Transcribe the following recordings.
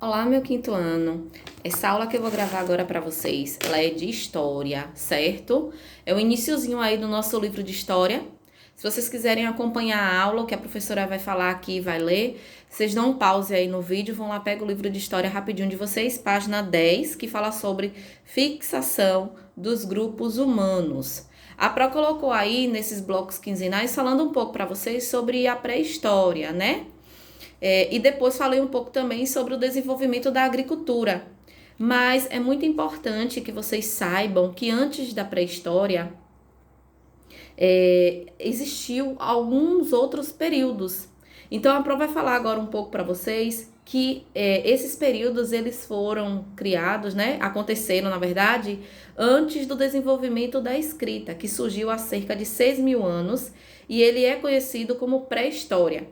Olá, meu quinto ano. Essa aula que eu vou gravar agora para vocês, ela é de história, certo? É o iniciozinho aí do nosso livro de história. Se vocês quiserem acompanhar a aula, o que a professora vai falar aqui, vai ler, vocês dão um pause aí no vídeo, vão lá, pega o livro de história rapidinho de vocês, página 10, que fala sobre fixação dos grupos humanos. A Pro colocou aí nesses blocos quinzenais falando um pouco para vocês sobre a pré-história, né? E depois falei um pouco também sobre o desenvolvimento da agricultura. Mas é muito importante que vocês saibam que antes da pré-história existiu alguns outros períodos. Então a prova vai falar agora um pouco para vocês que esses períodos eles foram criados, né? Aconteceram, na verdade, antes do desenvolvimento da escrita, que surgiu há cerca de 6.000 anos e ele é conhecido como pré-história.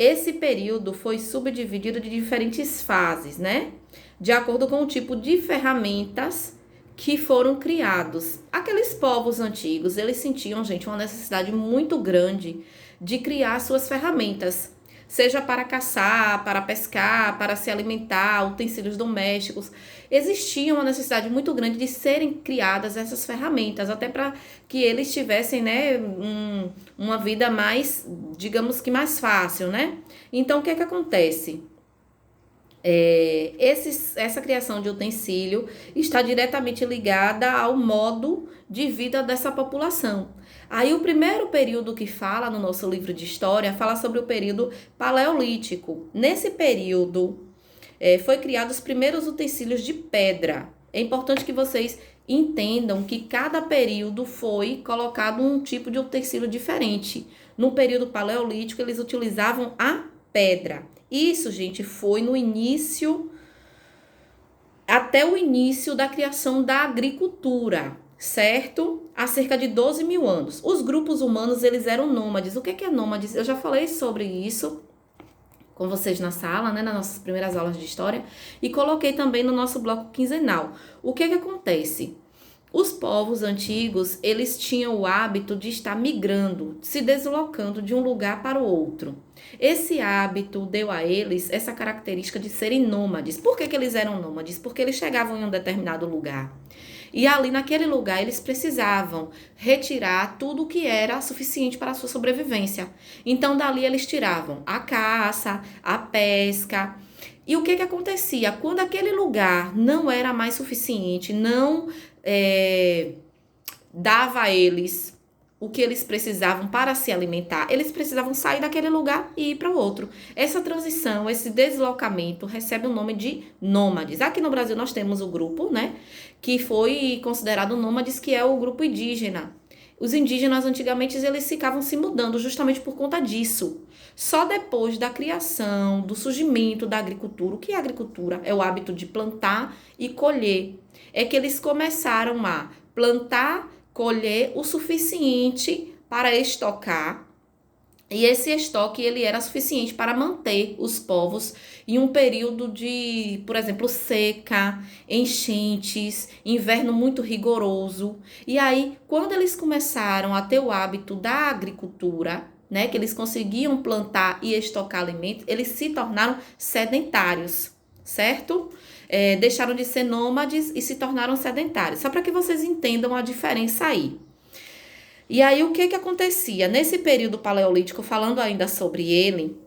Esse período foi subdividido de diferentes fases, né? De acordo com o tipo de ferramentas que foram criados. Aqueles povos antigos, eles sentiam, gente, uma necessidade muito grande de criar suas ferramentas, seja para caçar, para pescar, para se alimentar, utensílios domésticos. Existia uma necessidade muito grande de serem criadas essas ferramentas, até para que eles tivessem, né, uma vida mais, digamos que mais fácil, né? Então, o que é que acontece? Essa criação de utensílio está diretamente ligada ao modo de vida dessa população. Aí o primeiro período que fala no nosso livro de história fala sobre o período paleolítico. Nesse período foi criados os primeiros utensílios de pedra. É importante que vocês entendam que cada período foi colocado um tipo de utensílio diferente. No período paleolítico eles utilizavam a pedra. Isso, gente, foi no início, até o início da criação da agricultura, certo? Há cerca de 12.000 anos. Os grupos humanos, eles eram nômades. O que é nômades? Eu já falei sobre isso com vocês na sala, né, nas nossas primeiras aulas de história, e coloquei também no nosso bloco quinzenal. O que acontece? Os povos antigos, eles tinham o hábito de estar migrando, se deslocando de um lugar para o outro. Esse hábito deu a eles essa característica de serem nômades. Por que eles eram nômades? Porque eles chegavam em um determinado lugar. E ali naquele lugar eles precisavam retirar tudo que era suficiente para a sua sobrevivência. Então dali eles tiravam a caça, a pesca. E o que acontecia? Quando aquele lugar não era mais suficiente, não dava a eles o que eles precisavam para se alimentar, eles precisavam sair daquele lugar e ir para o outro. Essa transição, esse deslocamento recebe o nome de nômades. Aqui no Brasil nós temos o grupo, né, que foi considerado nômades, que é o grupo indígena. Os indígenas antigamente eles ficavam se mudando justamente por conta disso. Só depois da criação, do surgimento da agricultura, o que é agricultura? É o hábito de plantar e colher. É que eles começaram a plantar, colher o suficiente para estocar. E esse estoque ele era suficiente para manter os povos em um período de, por exemplo, seca, enchentes, inverno muito rigoroso. E aí, quando eles começaram a ter o hábito da agricultura, né, que eles conseguiam plantar e estocar alimentos, eles se tornaram sedentários, certo? Deixaram de ser nômades e se tornaram sedentários. Só para que vocês entendam a diferença aí. E aí, o que acontecia? Nesse período paleolítico, falando ainda sobre ele,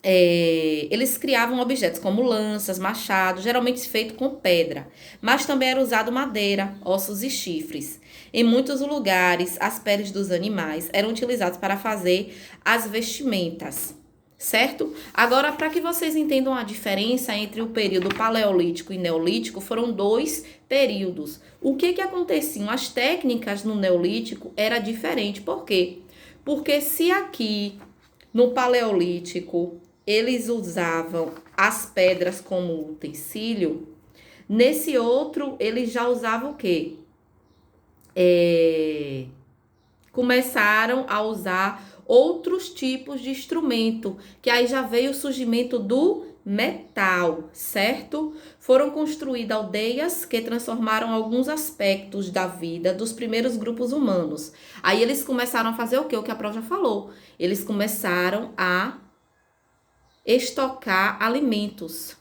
eles criavam objetos como lanças, machados, geralmente feito com pedra, mas também era usado madeira, ossos e chifres. Em muitos lugares, as peles dos animais eram utilizadas para fazer as vestimentas, certo? Agora, para que vocês entendam a diferença entre o período paleolítico e neolítico, foram dois períodos. O que aconteciam? As técnicas no neolítico era diferente. Por quê? Porque se aqui no paleolítico eles usavam as pedras como utensílio, nesse outro eles já usavam o quê? Começaram a usar outros tipos de instrumento, que aí já veio o surgimento do metal, certo? Foram construídas aldeias que transformaram alguns aspectos da vida dos primeiros grupos humanos. Aí eles começaram a fazer o quê? O que a Pró já falou. Eles começaram a estocar alimentos.